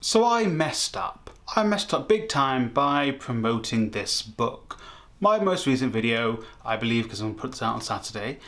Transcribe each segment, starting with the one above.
So I messed up. I messed up big time by promoting this book. My most recent video, I believe, because I'm going to put this out on Saturday,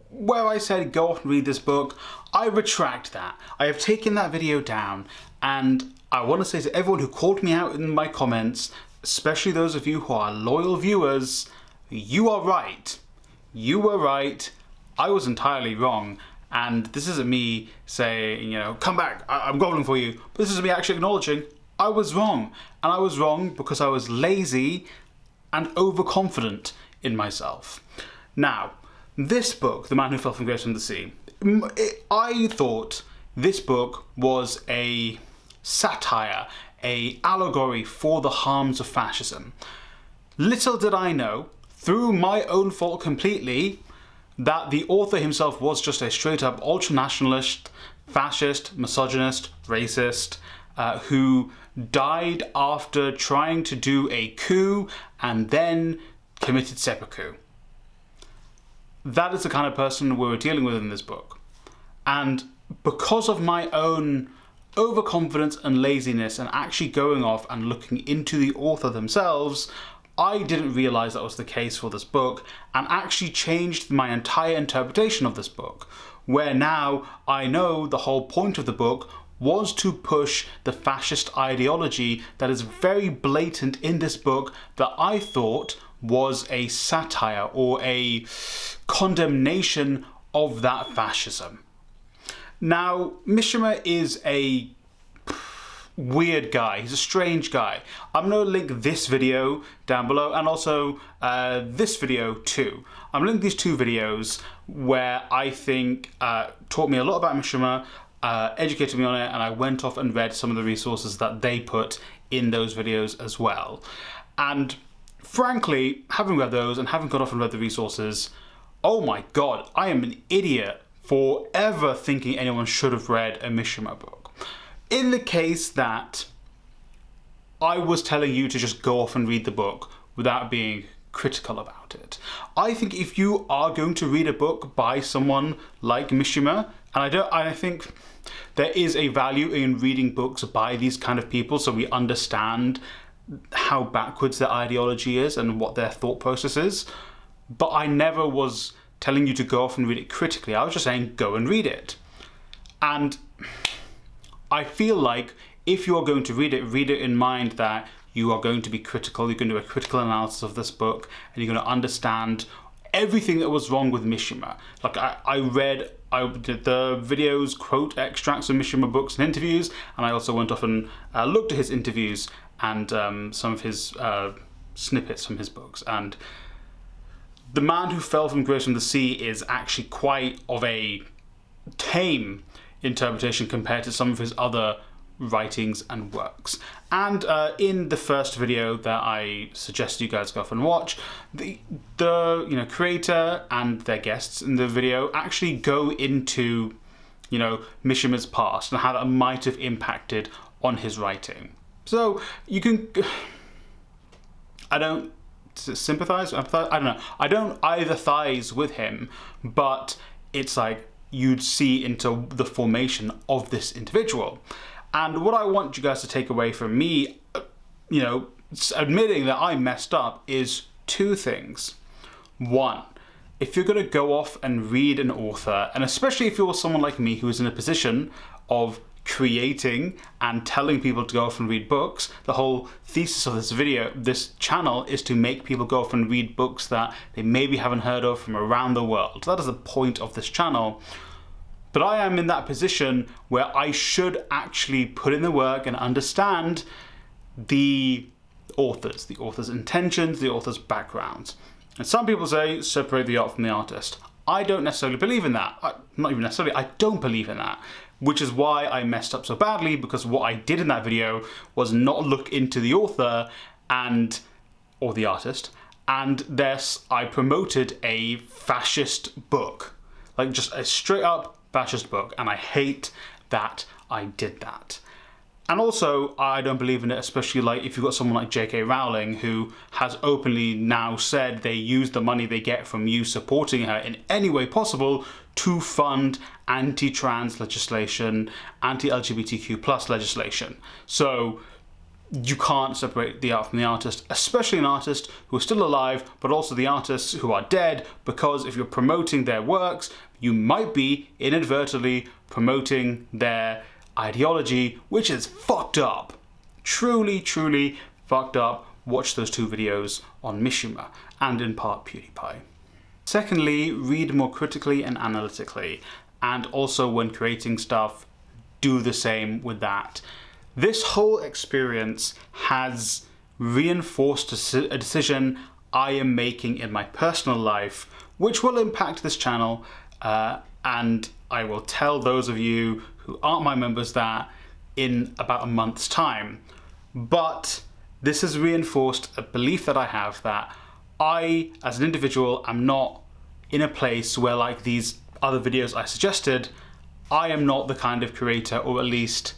where I said go off and read this book, I retract that. I have taken that video down, and I want to say to everyone who called me out in my comments, especially those of you who are loyal viewers, you are right. You were right. I was entirely wrong. And this isn't me saying, you know, come back, I'm groveling for you. But this is me actually acknowledging I was wrong. And I was wrong because I was lazy and overconfident in myself. Now, this book, The Man Who Fell from Grace from the Sea, I thought this book was a satire, a allegory for the harms of fascism. Little did I know, through my own fault completely, that the author himself was just a straight-up ultra-nationalist, fascist, misogynist, racist, who died after trying to do a coup and then committed seppuku. That is the kind of person we were dealing with in this book. And because of my own overconfidence and laziness and actually going off and looking into the author themselves, I didn't realise that was the case for this book and actually changed my entire interpretation of this book, where now I know the whole point of the book was to push the fascist ideology that is very blatant in this book that I thought was a satire or a condemnation of that fascism. Now, Mishima is a weird guy. He's a strange guy. I'm going to link this video down below and also this video too. I'm linking these two videos where I think taught me a lot about Mishima, educated me on it, and I went off and read some of the resources that they put in those videos as well. And frankly, having read those and having gone off and read the resources, oh my god, I am an idiot for ever thinking anyone should have read a Mishima book. In the case that I was telling you to just go off and read the book without being critical about it. I think if you are going to read a book by someone like Mishima, and I think there is a value in reading books by these kind of people so we understand how backwards their ideology is and what their thought process is, but I never was telling you to go off and read it critically. I was just saying go and read it. And I feel like if you are going to read it in mind that you are going to be critical, you're going to do a critical analysis of this book, and you're going to understand everything that was wrong with Mishima. Like I did the videos, quote extracts from Mishima books and interviews, and I also went off and looked at his interviews and some of his snippets from his books. And The Man Who Fell from Grace from the Sea is actually quite of a tame interpretation compared to some of his other writings and works. And in the first video that I suggest you guys go off and watch, the creator and their guests in the video actually go into Mishima's past and how that might have impacted on his writing. So you can, I don't sympathize, empathize, I don't know. I don't either with him, but it's like you'd see into the formation of this individual. And what I want you guys to take away from me, admitting that I messed up, is two things. One, if you're going to go off and read an author, and especially if you're someone like me who is in a position of creating and telling people to go off and read books, the whole thesis of this channel is to make people go off and read books that they maybe haven't heard of from around the world. That is the point of this channel. But I am in that position where I should actually put in the work and understand the author's intentions, the author's backgrounds. And some people say separate the art from the artist. I don't necessarily believe in that. Not even necessarily, I don't believe in that. Which is why I messed up so badly, because what I did in that video was not look into the author or the artist, and thus I promoted a fascist book. Like just a straight up fascist book, and I hate that I did that. And also, I don't believe in it, especially like if you've got someone like J.K. Rowling, who has openly now said they use the money they get from you supporting her in any way possible to fund anti-trans legislation, anti-LGBTQ+ legislation. So you can't separate the art from the artist, especially an artist who is still alive, but also the artists who are dead, because if you're promoting their works, you might be inadvertently promoting their ideology, which is fucked up. Truly, truly fucked up. Watch those 2 videos on Mishima, and in part PewDiePie. Secondly, read more critically and analytically, and also when creating stuff, do the same with that. This whole experience has reinforced a decision I am making in my personal life, which will impact this channel, and I will tell those of you who aren't my members that in about a month's time. But this has reinforced a belief that I have that I, as an individual, am not in a place where, like these other videos I suggested, I am not the kind of creator, or at least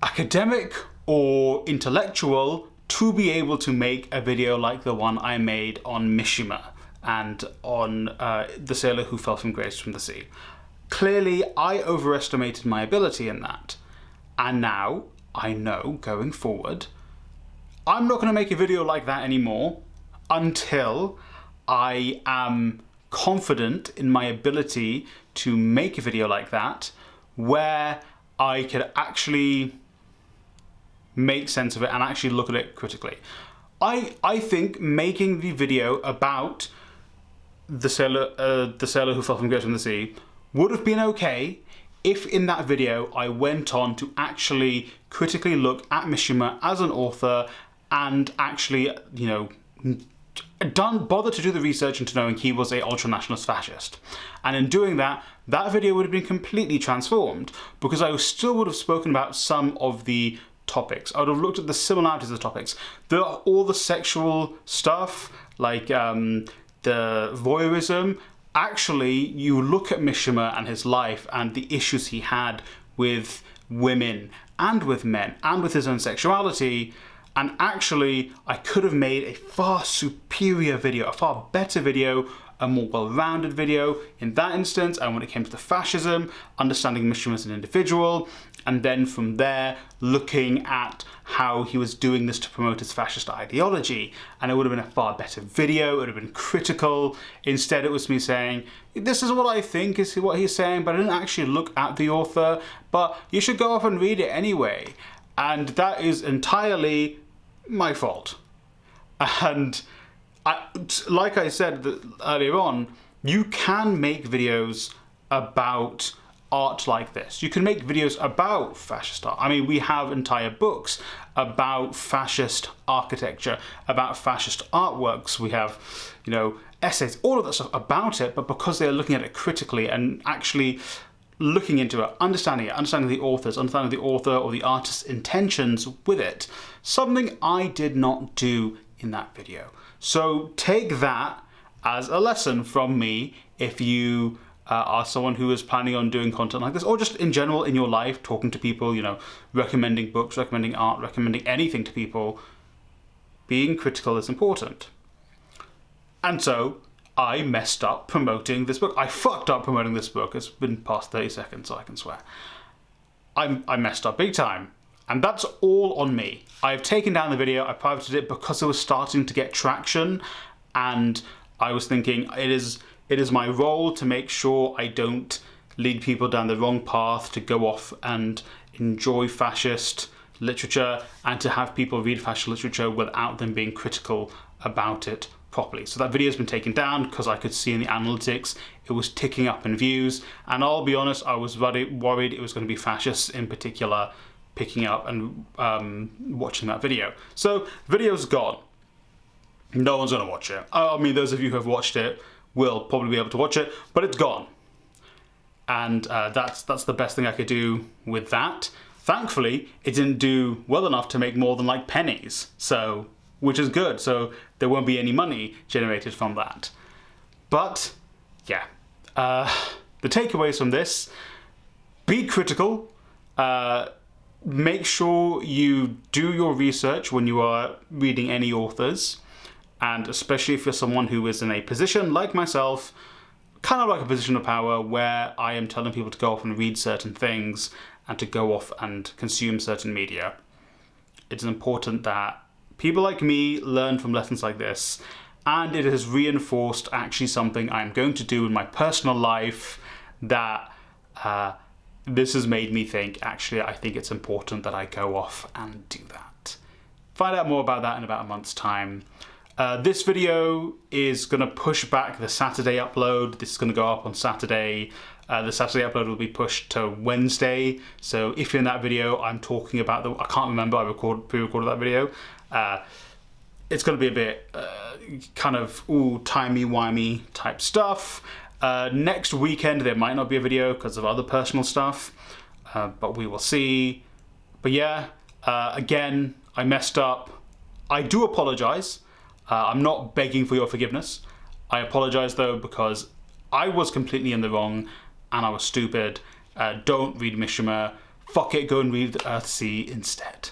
academic or intellectual, to be able to make a video like the one I made on Mishima and on the sailor who fell from grace from the sea. Clearly, I overestimated my ability in that. And now, I know, going forward, I'm not going to make a video like that anymore until I am confident in my ability to make a video like that, where I could actually make sense of it and actually look at it critically. I think making the video about the sailor who fell from grace from the sea would have been okay if in that video I went on to actually critically look at Mishima as an author and actually, you know, bother to do the research into knowing he was a ultra-nationalist fascist. And in doing that, that video would have been completely transformed, because I still would have spoken about some of the topics. I would have looked at the similarities of the topics. All the sexual stuff, like the voyeurism. Actually, you look at Mishima and his life and the issues he had with women and with men and with his own sexuality, and actually I could have made a far superior video, a far better video, a more well-rounded video in that instance, and when it came to the fascism, understanding Mishima as an individual, and then from there looking at how he was doing this to promote his fascist ideology. And it would have been a far better video, it would have been critical. Instead it was me saying, this is what I think is what he's saying, but I didn't actually look at the author, but you should go off and read it anyway. And that is entirely my fault. And like I said earlier on, you can make videos about art like this. You can make videos about fascist art. I mean, we have entire books about fascist architecture, about fascist artworks. We have, you know, essays, all of that stuff about it, but because they're looking at it critically and actually looking into it, understanding the authors, understanding the author or the artist's intentions with it, something I did not do in that video. So take that as a lesson from me if you are someone who is planning on doing content like this, or just in general in your life, talking to people, you know, recommending books, recommending art, recommending anything to people. Being critical is important. And so I messed up promoting this book. I fucked up promoting this book. It's been past 30 seconds, so I can swear. I messed up big time. And that's all on me. I've taken down the video, I privated it because it was starting to get traction, and I was thinking it is my role to make sure I don't lead people down the wrong path, to go off and enjoy fascist literature and to have people read fascist literature without them being critical about it properly. So that video has been taken down because I could see in the analytics it was ticking up in views, and I'll be honest, I was worried it was going to be fascists in particular picking up and watching that video. So video's gone. No one's going to watch it. I mean, those of you who have watched it will probably be able to watch it, but it's gone. And that's the best thing I could do with that. Thankfully, it didn't do well enough to make more than like pennies, so, which is good. So there won't be any money generated from that. But yeah, the takeaways from this: be critical. make sure you do your research when you are reading any authors, and especially if you're someone who is in a position like myself, kind of like a position of power, where I am telling people to go off and read certain things and to go off and consume certain media. It's important that people like me learn from lessons like this, and it has reinforced actually something I'm going to do in my personal life, that this has made me think, actually, I think it's important that I go off and do that. Find out more about that in about a month's time. This video is going to push back the Saturday upload. This is going to go up on Saturday. The Saturday upload will be pushed to Wednesday. So if in that video I'm talking about I can't remember, I pre-recorded that video. It's going to be a bit kind of timey-wimey type stuff. Next weekend there might not be a video because of other personal stuff, but we will see. But yeah, again, I messed up. I do apologize. I'm not begging for your forgiveness. I apologize though, because I was completely in the wrong and I was stupid. Don't read Mishima. Fuck it, go and read Earthsea instead.